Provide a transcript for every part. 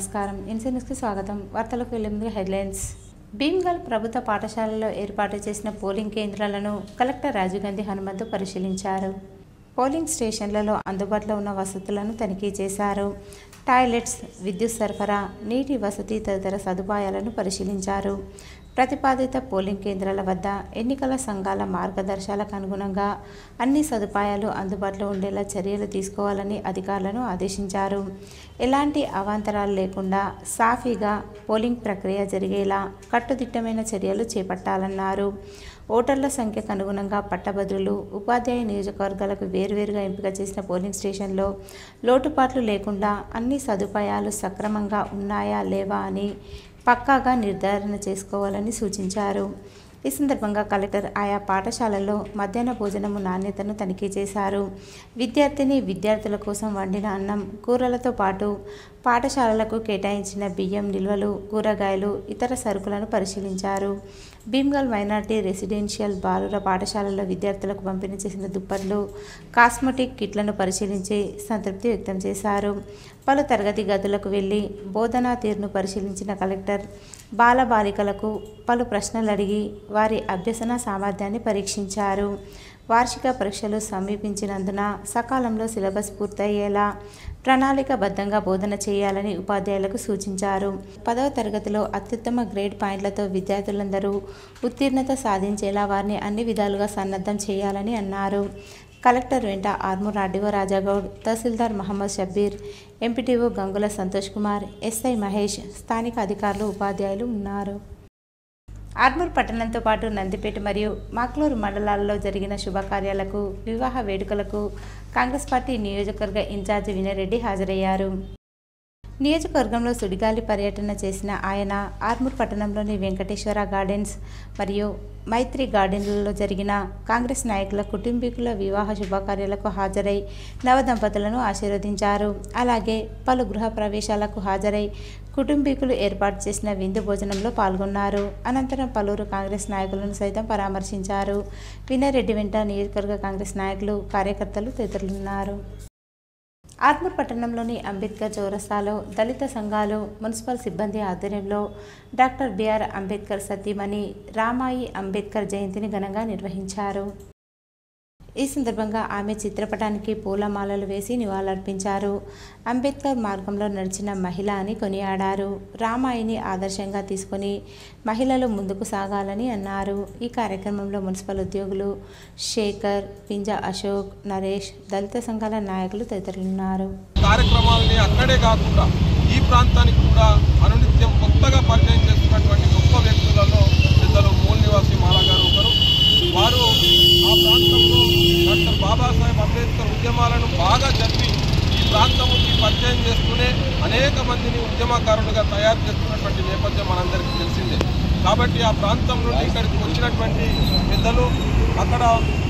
నమస్కారం. ఇన్సెన్స్కి స్వాగతం. వార్తలకు వెళ్లే ముందు హెడ్లైన్స్. భీమ్గల్ ప్రభుత్వ పాఠశాలలో ఏర్పాటు చేసిన పోలింగ్ కేంద్రాలను కలెక్టర్ రాజీవ్ గాంధీ హనుమంతు పరిశీలించారు. పోలింగ్ స్టేషన్లలో అందుబాటులో ఉన్న వసతులను తనిఖీ చేశారు. టాయిలెట్స్, విద్యుత్ సరఫరా, నీటి వసతి తదితర సదుపాయాలను పరిశీలించారు. ప్రతిపాదిత పోలింగ్ కేంద్రాల వద్ద ఎన్నికల సంఘాల మార్గదర్శకాలకు అనుగుణంగా అన్ని సదుపాయాలు అందుబాటులో ఉండేలా చర్యలు తీసుకోవాలని అధికారులను ఆదేశించారు. ఎలాంటి అవాంతరాలు లేకుండా సాఫీగా పోలింగ్ ప్రక్రియ జరిగేలా కట్టుదిట్టమైన చర్యలు చేపట్టాలన్నారు. ఓటర్ల సంఖ్యకు అనుగుణంగా పట్టభద్రులు, ఉపాధ్యాయ నియోజకవర్గాలకు వేర్వేరుగా ఎంపిక చేసిన పోలింగ్ స్టేషన్లో లోటుపాట్లు లేకుండా అన్ని సదుపాయాలు సక్రమంగా ఉన్నాయా లేవా అని పక్కాగా నిర్ధారణ చేసుకోవాలని సూచించారు. ఈ సందర్భంగా కలెక్టర్ ఆయా పాఠశాలల్లో మధ్యాహ్న భోజనము నాణ్యతను తనిఖీ చేశారు. విద్యార్థుల కోసం వండిన అన్నం, కూరలతో పాటు పాఠశాలలకు కేటాయించిన బియ్యం నిల్వలు, కూరగాయలు, ఇతర సరుకులను పరిశీలించారు. భీమ్గల్ మైనార్టీ రెసిడెన్షియల్ బాలుర పాఠశాలలో విద్యార్థులకు పంపిణీ చేసిన దుప్పట్లు, కాస్మెటిక్ కిట్లను పరిశీలించి సంతృప్తి వ్యక్తం చేశారు. పలు తరగతి గదులకు వెళ్లి బోధనా తీరును పరిశీలించిన కలెక్టర్ బాలబాలికలకు పలు ప్రశ్నలు అడిగి వారి అభ్యసన సామర్థ్యాన్ని పరీక్షించారు. వార్షిక పరీక్షలు సమీపించినందున సకాలంలో సిలబస్ పూర్తయ్యేలా ప్రణాళికాబద్ధంగా బోధన చేయాలని ఉపాధ్యాయులకు సూచించారు. 10వ తరగతిలో అత్యుత్తమ గ్రేడ్ పాయింట్లతో విద్యార్థులందరూ ఉత్తీర్ణత సాధించేలా వారిని అన్ని విధాలుగా సన్నద్ధం చేయాలని అన్నారు. కలెక్టర్ వెంట ఆర్మూర్ ఆర్డీఓ రాజాగౌడ్, తహసీల్దార్ మహమ్మద్ షబ్బీర్, ఎంపీటీఓ గంగుల సంతోష్ కుమార్, ఎస్ఐ మహేష్, స్థానిక అధికారులు, ఉపాధ్యాయులు ఉన్నారు. ఆర్మూర్ పట్టణంతో పాటు నందిపేట మరియు మాక్లూరు మండలాల్లో జరిగిన శుభకార్యాలకు, వివాహ వేడుకలకు కాంగ్రెస్ పార్టీ నియోజకవర్గ ఇన్ఛార్జి వినయరెడ్డి హాజరయ్యారు. నియోజకవర్గంలో సుడిగాలి పర్యటన చేసిన ఆయన ఆర్మూర్ పట్టణంలోని వెంకటేశ్వర గార్డెన్స్ మరియు మైత్రి గార్డెన్లలో జరిగిన కాంగ్రెస్ నాయకుల కుటుంబీకుల వివాహ శుభకార్యాలకు హాజరై నవదంపతులను ఆశీర్వదించారు. అలాగే పలు గృహ ప్రవేశాలకు హాజరై కుటుంబీకులు ఏర్పాటు చేసిన విందు భోజనంలో పాల్గొన్నారు. అనంతరం పలువురు కాంగ్రెస్ నాయకులను సైతం పరామర్శించారు. వినయరెడ్డి వెంట నియోజకవర్గ కాంగ్రెస్ నాయకులు, కార్యకర్తలు తదితరులున్నారు. ఆర్మూర్ పట్టణంలోని అంబేద్కర్ చౌరస్తాలో దళిత సంఘాలు, మున్సిపల్ సిబ్బంది ఆధ్వర్యంలో డాక్టర్ బిఆర్ అంబేద్కర్ సతీమణి రామాయి అంబేద్కర్ జయంతిని ఘనంగా నిర్వహించారు. ఈ సందర్భంగా ఆమె చిత్రపటానికి పూలమాలలు వేసి నివాళులర్పించారు. అంబేద్కర్ మార్గంలో నడిచిన మహిళ అని కొనియాడారు. రామాయిని ఆదర్శంగా తీసుకుని మహిళలు ముందుకు సాగాలని అన్నారు. ఈ కార్యక్రమంలో మున్సిపల్ ఉద్యోగులు శేఖర్, పింజా అశోక్, నరేష్, దళిత సంఘాల నాయకులు తదితరులున్నారు. కార్యక్రమాలని అక్కడే కాకుండా ఈ ప్రాంతానికి కూడా అనునిత్యం కొత్తగా పరిచయం చేస్తున్నటువంటి గొప్ప వ్యక్తులలో పెద్దలు మూల నివాసి మాలా గారు ఒకరు. వారు ఆ ప్రాంతంలో డాక్టర్ బాబాసాహెబ్ అంబేద్కర్ ఉద్యమాలను బాగా జరిపి ఈ ప్రాంతంకి పరిచయం చేస్తూనే అనేక మందిని ఉద్యమకారులుగా తయారు చేస్తున్నటువంటి నేపథ్యం మనందరికీ తెలిసిందే. కాబట్టి ఆ ప్రాంతం నుండి ఇక్కడికి వచ్చినటువంటి పెద్దలు అక్కడ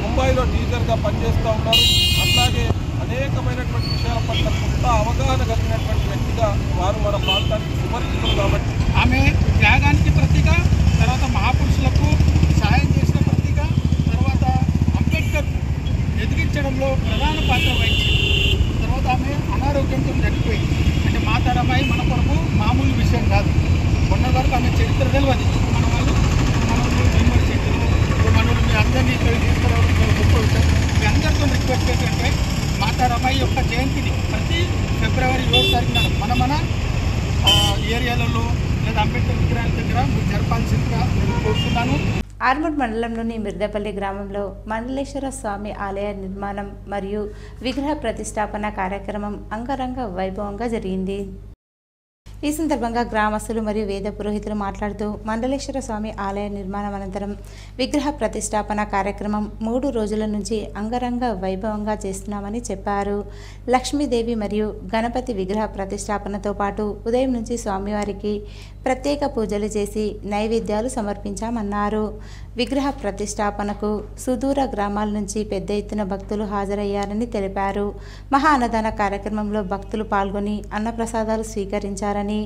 ముంబైలో టీచర్గా పనిచేస్తూ ఉన్నారు. అట్లాగే అనేకమైనటువంటి విషయాల పట్ల కొత్త అవగాహన కలిగినటువంటి వ్యక్తిగా వారు మన ప్రాంతానికి సమర్పితులు. కాబట్టి ఆమె త్యాగానికి ప్రతీక, తర్వాత మహాపురుషులకు సాయం చేసిన ప్రతీక, తర్వాత అంబేద్కర్ ఎదిగించడంలో ప్రధాన పాత్ర వహించింది. తర్వాత ఆమె అనారోగ్యంతో చనిపోయింది. అంటే మాతారమ్మాయి మన కొరకు మామూలు విషయం కాదు. మొన్న వరకు ఆమె చరిత్ర తెలియదు. మన వాళ్ళు విమర్శించారు. మనల్ని మీ అందరినీ తీసుకురావడం గొప్ప విషయం. మీ అందరితో రిక్వెస్ట్ ఏంటంటే మాతారమ్మాయి యొక్క జయంతిని ప్రతి ఫిబ్రవరి 7వ తారీఖున మన ఏరియాలలో లేదా అంబేద్కర్ విగ్రహాల దగ్గర మీరు జరపాల్సిందిగా నేను కోరుతున్నాను. ఆర్మూర్ మండలంలోని మిర్దపల్లి గ్రామంలో మండలేశ్వర స్వామి ఆలయ నిర్మాణం మరియు విగ్రహ ప్రతిష్టాపన కార్యక్రమం అంగరంగ వైభవంగా జరిగింది. ఈ సందర్భంగా గ్రామస్తులు మరియు వేద పురోహితులు మాట్లాడుతూ మండలేశ్వర స్వామి ఆలయ నిర్మాణం అనంతరం విగ్రహ ప్రతిష్టాపన కార్యక్రమం 3 రోజుల నుంచి అంగరంగ వైభవంగా చేస్తున్నామని చెప్పారు. లక్ష్మీదేవి మరియు గణపతి విగ్రహ ప్రతిష్టాపనతో పాటు ఉదయం నుంచి స్వామివారికి ప్రత్యేక పూజలు చేసి నైవేద్యాలు సమర్పించామన్నారు. విగ్రహ ప్రతిష్టాపనకు సుదూర గ్రామాల నుంచి పెద్ద ఎత్తున భక్తులు హాజరయ్యారని తెలిపారు. మహా అన్నదాన కార్యక్రమంలో భక్తులు పాల్గొని అన్నప్రసాదాలు స్వీకరించారని,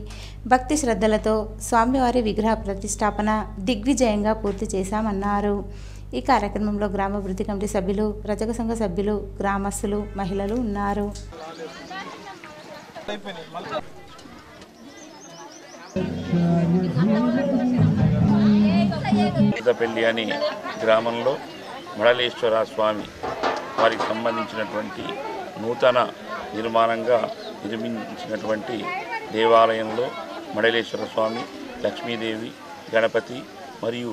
భక్తి శ్రద్ధలతో స్వామివారి విగ్రహ ప్రతిష్టాపన దిగ్విజయంగా పూర్తి చేశామన్నారు. ఈ కార్యక్రమంలో గ్రామాభివృద్ధి కమిటీ సభ్యులు, రజక సంఘ సభ్యులు, గ్రామస్తులు, మహిళలు ఉన్నారు. పెద్దపల్లి అని గ్రామంలో మడలేశ్వర స్వామి వారికి సంబంధించినటువంటి నూతన నిర్మాణంగా నిర్మించినటువంటి దేవాలయంలో మడలేశ్వర స్వామి, లక్ష్మీదేవి, గణపతి మరియు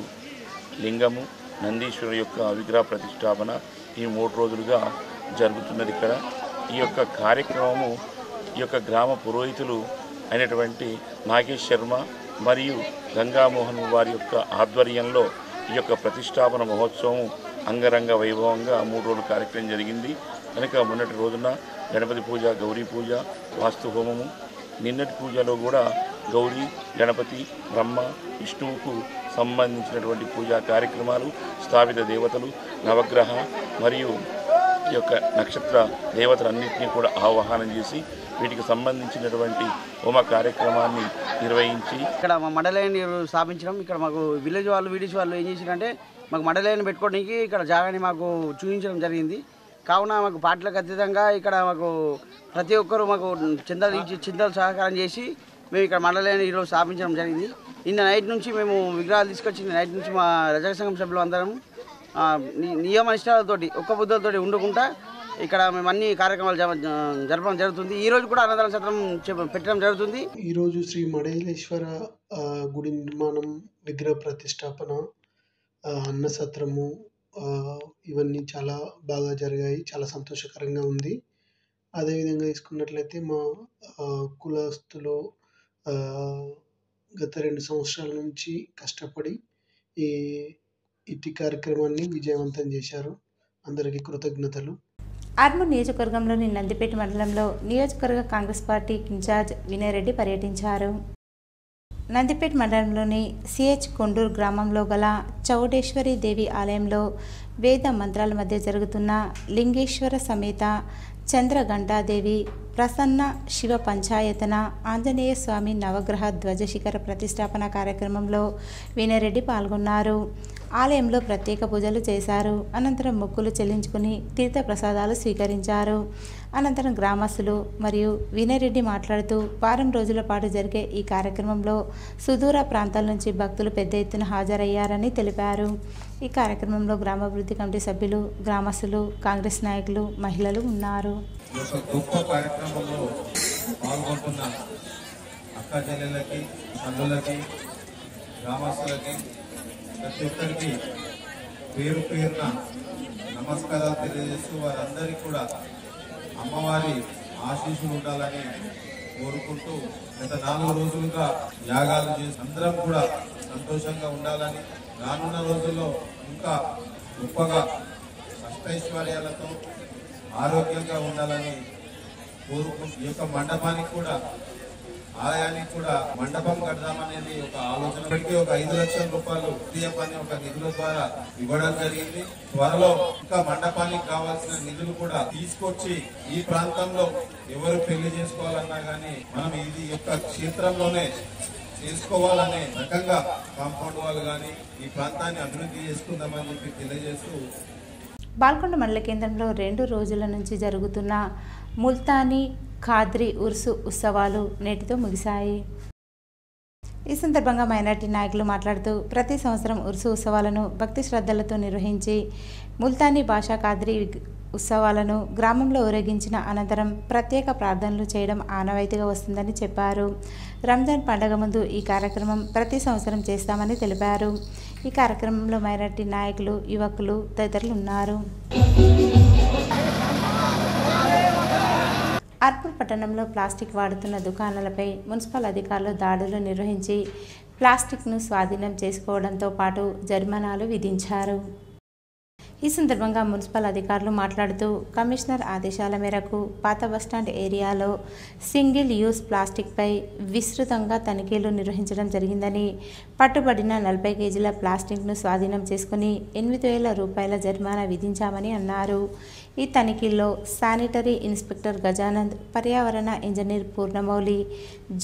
లింగము, నందీశ్వరు యొక్క విగ్రహ ప్రతిష్టాపన ఈ 3 రోజులుగా జరుగుతున్నది. ఇక్కడ ఈ యొక్క కార్యక్రమము ఈ యొక్క గ్రామ పురోహితులు అయినటువంటి నాగేష్ శర్మ మరియు గంగామోహన్ వారి యొక్క ఆధ్వర్యంలో ఈ యొక్క ప్రతిష్టాపన మహోత్సవం అంగరంగ వైభవంగా 3 రోజుల కార్యక్రమం జరిగింది. కనుక మొన్నటి రోజున గణపతి పూజ, గౌరీ పూజ, వాస్తు హోమము, నిన్నటి పూజలో కూడా గౌరీ, గణపతి, బ్రహ్మ, విష్ణువుకు సంబంధించినటువంటి పూజా కార్యక్రమాలు, స్థాపిత దేవతలు, నవగ్రహ మరియు ఈ యొక్క నక్షత్ర దేవతలన్నింటినీ కూడా ఆవాహనం చేసి వీటికి సంబంధించినటువంటి హోమ కార్యక్రమాన్ని నిర్వహించి ఇక్కడ మా మండలాన్ని స్థాపించడం, ఇక్కడ మాకు విలేజ్ వాళ్ళు, వీడియోస్ వాళ్ళు ఏం చేసిరంటే మాకు మండలాన్ని పెట్టుకోవడానికి ఇక్కడ జాగాని మాకు చూపించడం జరిగింది. కావున మాకు పార్టీలకు అతీతంగా ఇక్కడ మాకు ప్రతి ఒక్కరూ మాకు చింతలు సహకారం చేసి మేము ఇక్కడ మండలాన్ని ఈరోజు స్థాపించడం జరిగింది. నిన్న నైట్ నుంచి మేము విగ్రహాలు తీసుకొచ్చి నైట్ నుంచి మా రజక సంఘం సభ్యులు అందరం నియమ నిష్ఠాలతోటి ఒక్క బుద్ధులతోటి ఉండకుండా ఇక్కడ మేము అన్ని కార్యక్రమాలు జరపడం జరుగుతుంది. ఈ రోజు కూడా అన్నదాన సత్రం పెట్టడం జరుగుతుంది. ఈరోజు శ్రీ మడలేశ్వర గుడి నిర్మాణం, విగ్రహ ప్రతిష్టాపన, అన్న సత్రము ఇవన్నీ చాలా బాగా జరిగాయి. చాలా సంతోషకరంగా ఉంది. అదేవిధంగా తీసుకున్నట్లయితే మా కులస్తులు గత 2 సంవత్సరాల నుంచి కష్టపడి ఇట్టి కార్యక్రమాన్ని విజయవంతం చేశారు. అందరికీ కృతజ్ఞతలు. ఆర్మూర్ నియోజకవర్గంలోని నందిపేట మండలంలో నియోజకవర్గ కాంగ్రెస్ పార్టీ ఇన్ఛార్జ్ వినయ్ రెడ్డి పర్యటించారు. నందిపేట మండలంలోని సిహెచ్ కొండూరు గ్రామంలో గల చౌడేశ్వరి దేవి ఆలయంలో వేద మంత్రాల మధ్య జరుగుతున్న లింగేశ్వర సమేత చంద్రగంటాదేవి ప్రసన్న శివ పంచాయతన ఆంజనేయ స్వామి నవగ్రహ ధ్వజశిఖర ప్రతిష్టాపన కార్యక్రమంలో వినయ్ రెడ్డి పాల్గొన్నారు. ఆలయంలో ప్రత్యేక పూజలు చేశారు. అనంతరం మొక్కులు చెల్లించుకుని తీర్థ ప్రసాదాలు స్వీకరించారు. అనంతరం గ్రామస్తులు మరియు వినయ్ రెడ్డి మాట్లాడుతూ వారం రోజుల పాటు జరిగే ఈ కార్యక్రమంలో సుదూర ప్రాంతాల నుంచి భక్తులు పెద్ద ఎత్తున హాజరయ్యారని తెలిపారు. ఈ కార్యక్రమంలో గ్రామాభివృద్ధి కమిటీ సభ్యులు, గ్రామస్తులు, కాంగ్రెస్ నాయకులు, మహిళలు ఉన్నారు. గొప్ప కార్యక్రమంలో పాల్గొంటున్న అక్క చెల్లెళ్ళకి, బంధువులకి, గ్రామస్తులకి, ప్రతి ఒక్కరికి పేరు పేరున నమస్కారాలు తెలియజేస్తూ వారందరికీ కూడా అమ్మవారి ఆశీస్సులు ఉండాలని కోరుకుంటూ గత 4 రోజులుగా యాగాలు చేసి అందరం కూడా సంతోషంగా ఉండాలని, రానున్న రోజుల్లో ఇంకా గొప్పగా అష్టైశ్వర్యాలతో ఆరోగ్యంగా ఉండాలని కోరుకుంటూ ఈ యొక్క మండపానికి కూడా, ఆలయానికి కూడా మండపం కడదామనేది ఒక ఆలోచన పెట్టి ఒక 5 లక్షల రూపాయలు పని ఒక నిధుల ద్వారా ఇవ్వడం జరిగింది. త్వరలో ఇంకా మండపానికి కావాల్సిన నిధులు కూడా తీసుకొచ్చి ఈ ప్రాంతంలో ఎవరు పెళ్లి చేసుకోవాలన్నా గానీ మనం ఇది యొక్క క్షేత్రంలోనే చేసుకోవాలనే రకంగా కాంపౌండ్ వాళ్ళు గానీ ఈ ప్రాంతాన్ని అభివృద్ధి చేసుకుందామని చెప్పి తెలియజేస్తూ బాల్కొండ మండల కేంద్రంలో 2 రోజుల నుంచి జరుగుతున్న ముల్తానీ ఖాద్రి ఉర్సు ఉత్సవాలు నేటితో ముగిశాయి. ఈ సందర్భంగా మైనార్టీ నాయకులు మాట్లాడుతూ ప్రతి సంవత్సరం ఉర్సు ఉత్సవాలను భక్తి శ్రద్ధలతో నిర్వహించి ముల్తానీ భాషా ఖాద్రి ఉత్సవాలను గ్రామంలో ఊరేగించిన అనంతరం ప్రత్యేక ప్రార్థనలు చేయడం ఆనవాయితీగా వస్తుందని చెప్పారు. రంజాన్ పండుగ ముందు ఈ కార్యక్రమం ప్రతి సంవత్సరం చేస్తామని తెలిపారు. ఈ కార్యక్రమంలో మైనార్టీ నాయకులు, యువకులు తదితరులు ఉన్నారు. ఆర్మూర్ పట్టణంలో ప్లాస్టిక్ వాడుతున్న దుకాణాలపై మున్సిపల్ అధికారులు దాడులు నిర్వహించి ప్లాస్టిక్ను స్వాధీనం చేసుకోవడంతో పాటు జరిమానాలు విధించారు. ఈ సందర్భంగా మున్సిపల్ అధికారులు మాట్లాడుతూ కమిషనర్ ఆదేశాల మేరకు పాత బస్టాండ్ ఏరియాలో సింగిల్ యూజ్ ప్లాస్టిక్పై విస్తృతంగా తనిఖీలు నిర్వహించడం జరిగిందని, పట్టుబడిన 40 కేజీల ప్లాస్టిక్ను స్వాధీనం చేసుకుని 8,000 రూపాయల జరిమానా విధించామని అన్నారు. ఈ తనిఖీల్లో శానిటరీ ఇన్స్పెక్టర్ గజానంద్, పర్యావరణ engineer Purnamouli,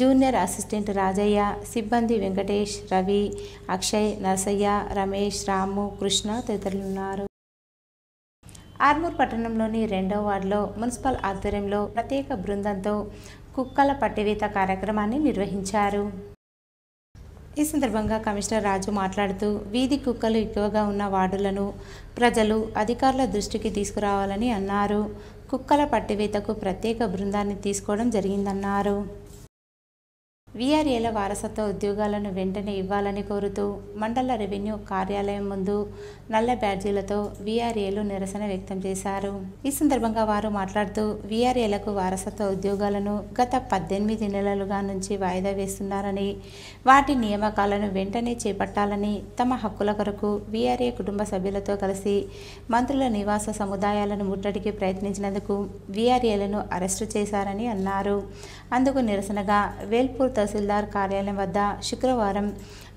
junior assistant Rajaiah, సిబ్బంది వెంకటేష్, రవి, అక్షయ్, నరసయ్య, రమేష్, రాము, కృష్ణ తదితరులున్నారు. ఆర్మూర్ పట్టణంలోని 2వ వార్డులో మున్సిపల్ ఆధ్వర్యంలో ప్రత్యేక బృందంతో కుక్కల పట్టివేత కార్యక్రమాన్ని నిర్వహించారు. ఈ సందర్భంగా కమిషనర్ రాజు మాట్లాడుతూ వీధి కుక్కలు ఎక్కువగా ఉన్న వార్డులను ప్రజలు అధికారుల దృష్టికి తీసుకురావాలని అన్నారు. కుక్కల పట్టివేతకు ప్రత్యేక బృందాన్ని తీసుకోవడం జరిగిందన్నారు. వీఆర్ఏల వారసత్వ ఉద్యోగాలను వెంటనే ఇవ్వాలని కోరుతూ మండల రెవెన్యూ కార్యాలయం ముందు నల్ల బ్యాడ్జీలతో వీఆర్ఏలు నిరసన వ్యక్తం చేశారు. ఈ సందర్భంగా వారు మాట్లాడుతూ వీఆర్ఏలకు వారసత్వ ఉద్యోగాలను గత 18 నెలలుగా నుంచి వాయిదా వేస్తున్నారని, వాటి నియామకాలను వెంటనే చేపట్టాలని, తమ హక్కుల కొరకు వీఆర్ఏ కుటుంబ సభ్యులతో కలిసి మంత్రుల నివాస సముదాయాలను ముట్టడికి ప్రయత్నించినందుకు వీఆర్ఏలను అరెస్టు చేశారని అన్నారు. అందుకు నిరసనగా వేల్పూర్ తహసీల్దార్ కార్యాలయం వద్ద శుక్రవారం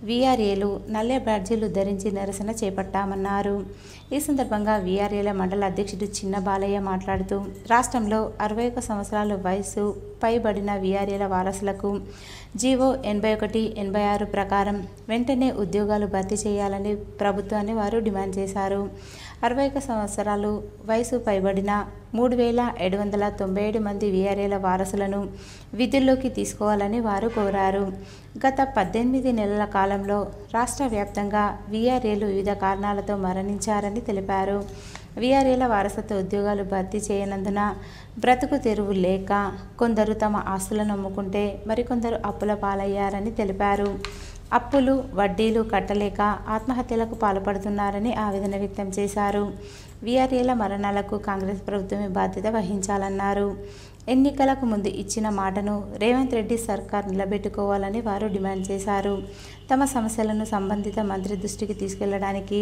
వీఆర్ఏలు నల్ల బ్యాడ్జీలు ధరించి నిరసన చేపట్టామన్నారు. ఈ సందర్భంగా వీఆర్ఏల మండల అధ్యక్షుడు చిన్న బాలయ్య మాట్లాడుతూ రాష్ట్రంలో 61 సంవత్సరాల వయసు పైబడిన వీఆర్ఏల వారసులకు జీవో 81/86 ప్రకారం వెంటనే ఉద్యోగాలు భర్తీ చేయాలని ప్రభుత్వాన్ని వారు డిమాండ్ చేశారు. 61 సంవత్సరాలు వయసు పైబడిన 3797 మంది వీఆర్ఏల వారసులను విధుల్లోకి తీసుకోవాలని వారు కోరారు. గత 18 నెలల కాలంలో రాష్ట్ర వ్యాప్తంగా వీఆర్ఏలు వివిధ కారణాలతో మరణించారని తెలిపారు. వీఆర్ఏల వారసత్వ ఉద్యోగాలు భర్తీ చేయనందున బ్రతుకు తెరువు లేక కొందరు తమ ఆస్తులను అమ్ముకుంటే మరికొందరు అప్పుల పాలయ్యారని తెలిపారు. అప్పులు వడ్డీలు కట్టలేక ఆత్మహత్యలకు పాల్పడుతున్నారని ఆవేదన వ్యక్తం చేశారు. వీఆర్ఏల మరణాలకు కాంగ్రెస్ ప్రభుత్వమే బాధ్యత వహించాలన్నారు. ఎన్నికలకు ముందు ఇచ్చిన మాటను రేవంత్ రెడ్డి సర్కార్ నిలబెట్టుకోవాలని వారు డిమాండ్ చేశారు. తమ సమస్యలను సంబంధిత మంత్రి దృష్టికి తీసుకెళ్లడానికి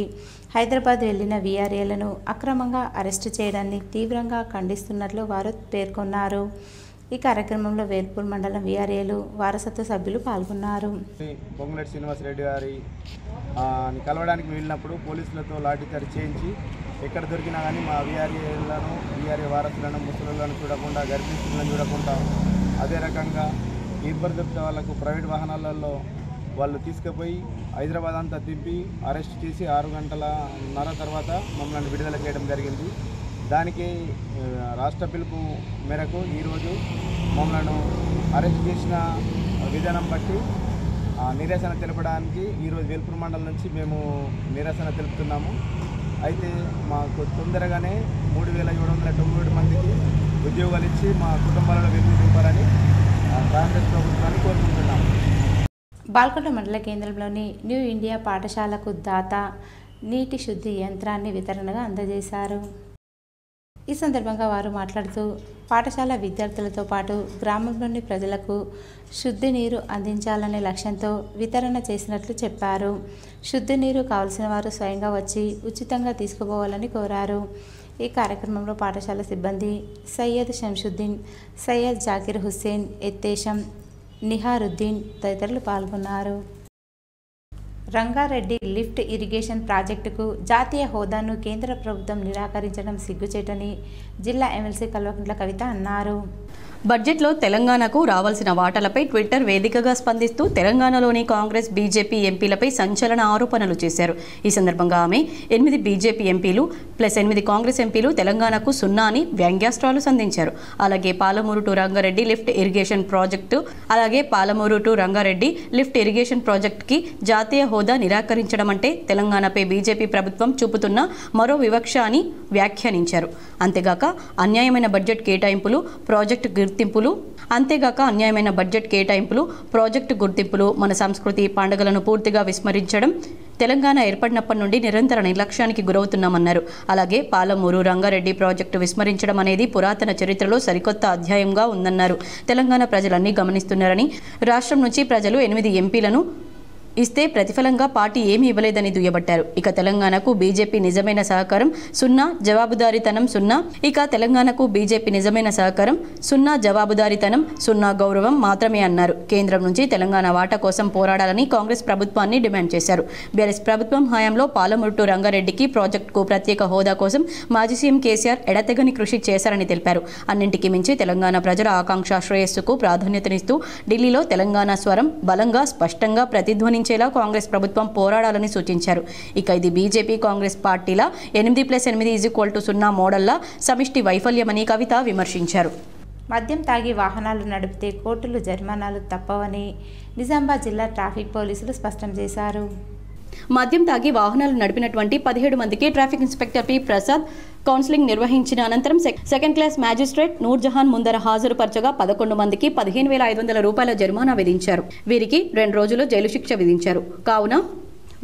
హైదరాబాద్ వెళ్లిన వీఆర్ఏలను అక్రమంగా అరెస్టు చేయడాన్ని తీవ్రంగా ఖండిస్తున్నట్లు వారు పేర్కొన్నారు. ఈ కార్యక్రమంలో వేల్పూర్ మండలం వీఆర్ఏలు వారసత్వ సభ్యులు పాల్గొన్నారు. పొంగులేటి శ్రీనివాసరెడ్డి గారి కలవడానికి వెళ్ళినప్పుడు పోలీసులతో లాఠీచార్జ్ చేయించి ఎక్కడ దొరికినా కానీ మా వీఆర్ఏలను వీఆర్ఏ వారసులను ముసలులను చూడకుండా గర్భిణీలను చూడకుండా అదే రకంగా ఇబ్బంది దొరికిన వాళ్ళకు ప్రైవేట్ వాహనాలలో వాళ్ళు తీసుకుపోయి హైదరాబాద్ అంతా తిప్పి అరెస్ట్ చేసి 6 గంటలన్నర తర్వాత మమ్మల్ని విడుదల చేయడం జరిగింది. దానికి రాష్ట్ర పిలుపు మేరకు ఈరోజు మమ్మల్ని అరెస్ట్ చేసిన విధానం బట్టి నిరసన తెలపడానికి ఈరోజు వేల్పూర్ మండలం నుంచి మేము నిరసన తెలుపుతున్నాము. అయితే మాకు తొందరగానే 3797 మందికి ఉద్యోగాలు ఇచ్చి మా కుటుంబాలను వెలిగిపోవాలని కాంగ్రెస్ ప్రభుత్వాన్ని కోరుకుంటున్నాము. బాల్కొండ మండల కేంద్రంలోని న్యూ ఇండియా పాఠశాలకు దాత నీటి శుద్ధి యంత్రాన్ని వితరణగా అందజేశారు. ఈ సందర్భంగా వారు మాట్లాడుతూ పాఠశాల విద్యార్థులతో పాటు గ్రామంలోని ప్రజలకు శుద్ధి నీరు అందించాలనే లక్ష్యంతో వితరణ చేసినట్లు చెప్పారు. శుద్ధి నీరు కావలసిన వారు స్వయంగా వచ్చి ఉచితంగా తీసుకుపోవాలని కోరారు. ఈ కార్యక్రమంలో పాఠశాల సిబ్బంది సయ్యద్ శంషుద్దీన్, సయ్యద్ జాకిర్ హుస్సేన్, ఎత్తేశం, నిహారుద్దీన్ తదితరులు పాల్గొన్నారు. రంగారెడ్డి లిఫ్ట్ ఇరిగేషన్ ప్రాజెక్టుకు జాతీయ హోదాను కేంద్ర ప్రభుత్వం నిరాకరించడం సిగ్గుచేటని జిల్లా ఎమ్మెల్సీ కల్వకుంట్ల కవిత అన్నారు. బడ్జెట్లో తెలంగాణకు రావాల్సిన వాటాలపై ట్విట్టర్ వేదికగా స్పందిస్తూ తెలంగాణలోని కాంగ్రెస్ బీజేపీ ఎంపీలపై సంచలన ఆరోపణలు చేశారు. ఈ సందర్భంగా ఆమె 8 బీజేపీ ఎంపీలు ప్లస్ 8 కాంగ్రెస్ ఎంపీలు తెలంగాణకు 0 అని వ్యంగ్యాస్త్రాలు సంధించారు. అలాగే Palamuru to Rangareddy lift irrigation ప్రాజెక్టుకి జాతీయ హోదా నిరాకరించడం అంటే తెలంగాణపై బీజేపీ ప్రభుత్వం చూపుతున్న మరో వివక్ష అని వ్యాఖ్యానించారు. అంతేగాక అన్యాయమైన బడ్జెట్ కేటాయింపులు, ప్రాజెక్టు గుర్తింపులు, మన సంస్కృతి పండుగలను పూర్తిగా విస్మరించడం, తెలంగాణ ఏర్పడినప్పటి నుండి నిరంతర నిర్లక్ష్యానికి గురవుతున్నామన్నారు. అలాగే పాలమూరు రంగారెడ్డి ప్రాజెక్టు విస్మరించడం అనేది పురాతన చరిత్రలో సరికొత్త అధ్యాయంగా ఉందన్నారు. తెలంగాణ ప్రజలన్నీ గమనిస్తున్నారని, రాష్ట్రం నుంచి ప్రజలు 8 ఎంపీలను ఇస్తే ప్రతిఫలంగా పార్టీ ఏమీ ఇవ్వలేదని దుయ్యబట్టారు. ఇక తెలంగాణకు బీజేపీ నిజమైన సహకారం 0, జవాబుదారీతనం 0. జవాబుదారీతనం 0, గౌరవం మాత్రమే అన్నారు. కేంద్రం నుంచి తెలంగాణ వాటా కోసం పోరాడాలని కాంగ్రెస్ ప్రభుత్వాన్ని డిమాండ్ చేశారు. బీఆర్ఎస్ ప్రభుత్వం హయాంలో పాలమూరు టు రంగారెడ్డికి ప్రాజెక్టుకు ప్రత్యేక హోదా కోసం మాజీ సీఎం కేసీఆర్ ఎడతెగని కృషి చేశారని తెలిపారు. అన్నింటికీ మించి తెలంగాణ ప్రజల ఆకాంక్ష శ్రేయస్సుకు ప్రాధాన్యతనిస్తూ ఢిల్లీలో తెలంగాణ స్వరం బలంగా స్పష్టంగా ప్రతిధ్వనించేలా కాంగ్రెస్ ప్రభుత్వం పోరాడాలని సూచించారు. ఇక ఇది బీజేపీ కాంగ్రెస్ పార్టీల 8+8 = 0 మోడల్లా సమిష్టి వైఫల్యమని కవిత విమర్శించారు. మద్యం తాగి వాహనాలు నడిపితే కోర్టులు జరిమానాలు తప్పవని నిజామాబాద్ జిల్లా ట్రాఫిక్ పోలీసులు స్పష్టం చేశారు. మద్యం తాగి వాహనాలు నడిపినటువంటి 17 మందికి traffic inspector P Prasad counselling నిర్వహించిన అనంతరం సెకండ్ క్లాస్ మ్యాజిస్ట్రేట్ నూర్జహాన్ ముందర హాజరుపరచగా 11 మందికి 15,500 రూపాయల జరిమానా విధించారు. వీరికి 2 రోజులు జైలు శిక్ష విధించారు. కావున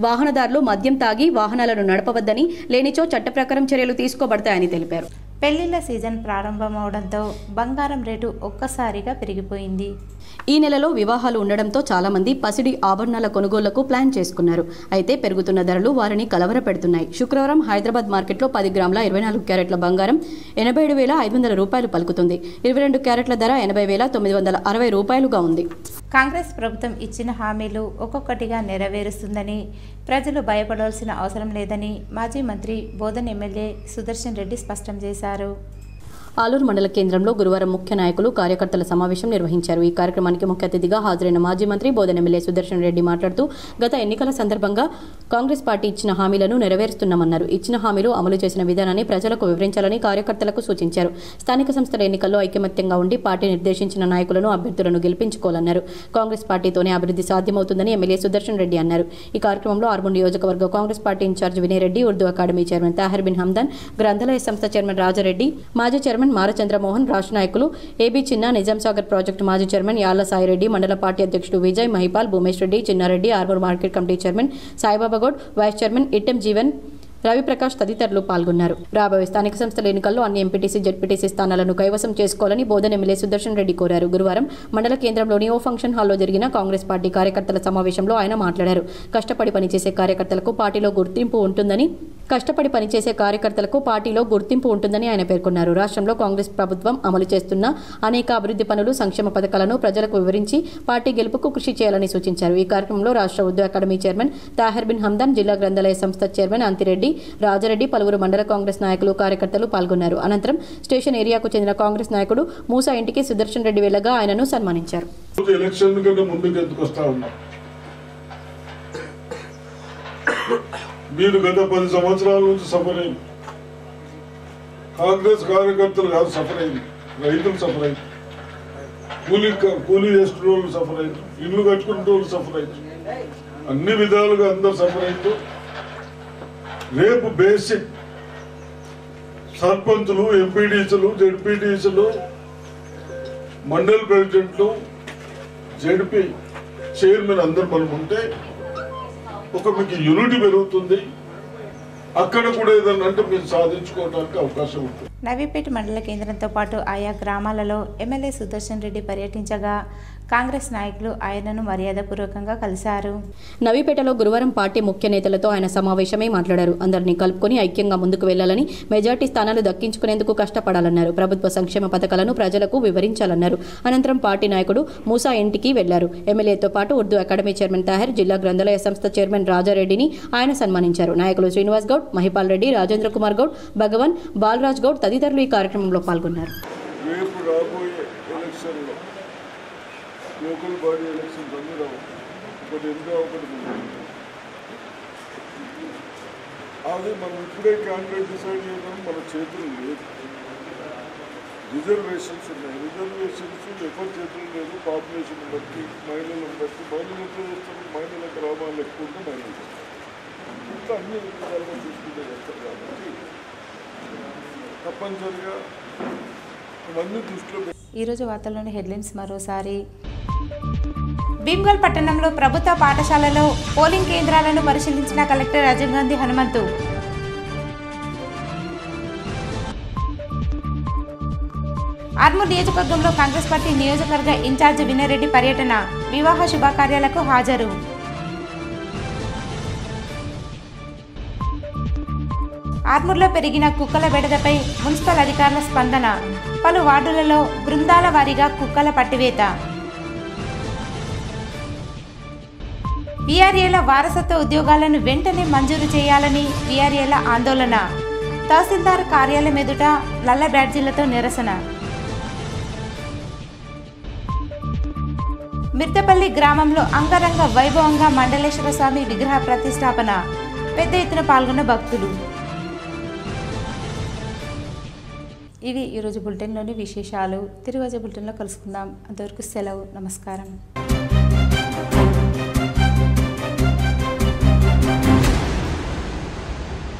వాహనదారులు మద్యం తాగి వాహనాలను నడపవద్దని, లేనిచో చట్ట ప్రకారం చర్యలు తీసుకోబడతాయని తెలిపారు. పెళ్లిళ్ల సీజన్ ప్రారంభమవడంతో బంగారం రేటు ఒక్కసారిగా పెరిగిపోయింది. ఈ నెలలో వివాహాలు ఉండడంతో చాలా మంది పసిడి ఆభరణాల కొనుగోళ్లకు ప్లాన్ చేసుకున్నారు. అయితే పెరుగుతున్న ధరలు వారిని కలవరపెడుతున్నాయి. శుక్రవారం హైదరాబాద్ మార్కెట్లో 10 గ్రాముల 24 క్యారెట్ల బంగారం 87,500 రూపాయలు పలుకుతుంది. 22 క్యారెట్ల ధర 80,960 రూపాయలుగా ఉంది. కాంగ్రెస్ ప్రభుత్వం ఇచ్చిన హామీలు ఒక్కొక్కటిగా నెరవేరుస్తుందని, ప్రజలు భయపడాల్సిన అవసరం లేదని మాజీ మంత్రి బోధన్ ఎమ్మెల్యే సుదర్శన్ రెడ్డి స్పష్టం చేశారు. ఆలూరు మండల కేంద్రంలో గురువారం ముఖ్య నాయకులు, కార్యకర్తల సమావేశం నిర్వహించారు. ఈ కార్యక్రమానికి ముఖ్య అతిథిగా హాజరైన మాజీ మంత్రి బోధన్ ఎమ్మెల్యే సుదర్శన్ రెడ్డి మాట్లాడుతూ గత ఎన్నికల సందర్భంగా కాంగ్రెస్ పార్టీ ఇచ్చిన హామీలను నెరవేరుస్తున్నామన్నారు. ఇచ్చిన హామీలు అమలు చేసిన విధానాన్ని ప్రజలకు వివరించాలని కార్యకర్తలకు సూచించారు. స్థానిక సంస్థల ఎన్నికల్లో ఐకమత్యంగా ఉండి పార్టీ నిర్దేశించిన నాయకులను, అభ్యర్థులను గెలిపించుకోవాలన్నారు. కాంగ్రెస్ పార్టీతోనే అభివృద్ధి సాధ్యమవుతుందని ఎమ్మెల్యే సుదర్శన్ రెడ్డి అన్నారు. ఈ కార్యక్రమంలో ఆర్మూర్ నియోజకవర్గ Congress party in charge Vinay Reddy, Urdu academy chairman Tahir Bin Hamdan, గ్రంథాలయ సంస్థ చైర్మన్ రాజారెడ్డి, మాజీ చైర్మన్ మారచంద్రమోహన్, రాష్ట్ర నాయకులు ఏబీ చిన్న, నిజాం సాగర్ ప్రాజెక్టు మాజీ చైర్మన్ యాళ్ల సాయిరెడ్డి, మండల పార్టీ అధ్యక్షుడు Vijay, Mahipal, Bhumesh Reddy, Chinnareddy, Armoor market committee chairman Saibaba Goud, vice chairman Ittem Jeevan, Raviprakash తదితరులు పాల్గొన్నారు. రాబోయే స్థానిక సంస్థల ఎన్నికల్లో అన్ని ఎంపీటీసీ, జెడ్పీటీసీ స్థానాలను కైవసం చేసుకోవాలని బోధన్ ఎమ్మెల్యే సుదర్శన్ రెడ్డి కోరారు. గురువారం మండల కేంద్రంలోని ఓ ఫంక్షన్ హాల్లో జరిగిన కాంగ్రెస్ పార్టీ కార్యకర్తల సమావేశంలో ఆయన మాట్లాడారు. కష్టపడి పనిచేసే కార్యకర్తలకు పార్టీలో గుర్తింపు ఉంటుందని ఆయన పేర్కొన్నారు. రాష్ట్రంలో కాంగ్రెస్ ప్రభుత్వం అమలు చేస్తున్న అనేక అభివృద్ధి పనులు, సంక్షేమ పథకాలను ప్రజలకు వివరించి పార్టీ గెలుపుకు కృషి చేయాలని సూచించారు. ఈ కార్యక్రమంలో రాష్ట్ర ఉర్దూ అకాడమీ చైర్మన్ తాహిర్ బిన్ హమ్దాన్, జిల్లా గ్రంథాలయ సంస్థ చైర్మన్ అంతిరెడ్డి, రాజారెడ్డి, పలువురు మండల కాంగ్రెస్ నాయకులు, కార్యకర్తలు పాల్గొన్నారు. అనంతరం స్టేషన్ ఏరియాకు చెందిన కాంగ్రెస్ నాయకుడు మూసా ఇంటికి సుదర్శన్ రెడ్డి వెళ్లగా ఆయనను సన్మానించారు. మీరు గత 10 సంవత్సరాల నుంచి సఫర్ అయింది. కాంగ్రెస్ కార్యకర్తలు కాదు సఫర్ అయింది, రైతులు సఫర్ అయింది, కూలీ చేస్తున్న వాళ్ళు సఫర్ అయింది, ఇల్లు కట్టుకునే వాళ్ళు సఫర్ అయింది, అన్ని విధాలుగా అందరు సఫర్ అయింది. రేపు బేసిక్ సర్పంచులు, ఎంపీడీసీలు, జెడ్పీటీసీలు, మండల ప్రెసిడెంట్లు, జెడ్పీ చైర్మన్ అందరు మనం ఉంటే మీకు యూనిటీ పెరుగుతుంది. అక్కడ కూడా ఏదన్నా అంటే మీరు సాధించుకోవడానికి అవకాశం ఉంటుంది. నవీపేట మండల కేంద్రంతో పాటు ఆయా గ్రామాలలో ఎమ్మెల్యే సుదర్శన్ రెడ్డి పర్యటించగా కాంగ్రెస్ నాయకులు ఆయనను మర్యాదపూర్వకంగా కలిశారు. నవీపేటలో గురువారం పార్టీ ముఖ్య నేతలతో ఆయన సమావేశమై మాట్లాడారు. అందరినీ కలుపుకొని ఐక్యంగా ముందుకు వెళ్లాలని, మెజార్టీ స్థానాలు దక్కించుకునేందుకు కష్టపడాలన్నారు. ప్రభుత్వ సంక్షేమ పథకాలను ప్రజలకు వివరించాలన్నారు. అనంతరం పార్టీ నాయకుడు మూసా ఇంటికి వెళ్లారు. ఎమ్మెల్యేతో పాటు ఉర్దూ అకాడమీ చైర్మన్ తాహిర్, జిల్లా గ్రంథాలయ సంస్థ చైర్మన్ రాజారెడ్డిని ఆయన సన్మానించారు. నాయకులు శ్రీనివాస్ గౌడ్, మహిపాల్ రెడ్డి, రాజేంద్ర కుమార్ గౌడ్, భగవాన్, బాలరాజ్ గౌడ్ తదితరులు ఈ కార్యక్రమంలో పాల్గొన్నారు. లోకల్ బాడీ ఎలక్షన్స్ అన్నీ రావు, ఒకటి ఎంతో ఒకటి అది మనం ఇప్పుడే క్యాండిడేట్ డిసైడ్ చేయడం మన చేతులు లేదు. రిజర్వేషన్స్ ఉన్నాయి, రిజర్వేషన్స్ ఎవరి చేతులు లేదు. పాపులేషన్ బట్టి, మహిళలను బట్టి, మహిళలు ఎట్లా చేస్తారు, మహిళల గ్రామాలు ఎక్కువ ఉంటే మహిళలు ఇంకా అన్ని విధాలుగా తీసుకుంటే చేస్తారు. కాబట్టి తప్పనిసరిగా ఇవన్నీ దృష్టిలో. ఈరోజు వార్తల్లోని హెడ్లైన్స్ మరోసారి. భీమ్గల్ పట్టణంలో ప్రభుత్వ పాఠశాలలో పోలింగ్ కేంద్రాలను పరిశీలించిన కలెక్టర్ రాజీవ్ గాంధీ హనుమంతు. ఆర్మూర్ నియోజకవర్గంలో కాంగ్రెస్ పార్టీ నియోజకవర్గ ఇన్ఛార్జ్ వినయ్ రెడ్డి పర్యటన, వివాహ శుభకార్యాలకు హాజరు. ఆర్మూర్లో పెరిగిన కుక్కల బెడదపై మున్సిపల్ అధికారుల స్పందన, పలు వార్డులలో బృందాల వారీగా కుక్కల పట్టివేత. వీఆర్ఏల వారసత్వ ఉద్యోగాలను వెంటనే మంజూరు చేయాలని వీఆర్ఏల ఆందోళన, తహసీల్దార్ కార్యాలయం ఎదుట నల్ల బ్యాడ్జీలతో నిరసన. మిర్తపల్లి గ్రామంలో అంగరంగ వైభవంగా మండలేశ్వర స్వామి విగ్రహ ప్రతిష్టాపన, పెద్ద ఎత్తున పాల్గొన్న భక్తులు. ఇవి ఈరోజు బులెటిన్లోని విశేషాలు. తిరిగి వచ్చే బులెటిన్లో కలుసుకుందాం. అంతవరకు సెలవు. నమస్కారం.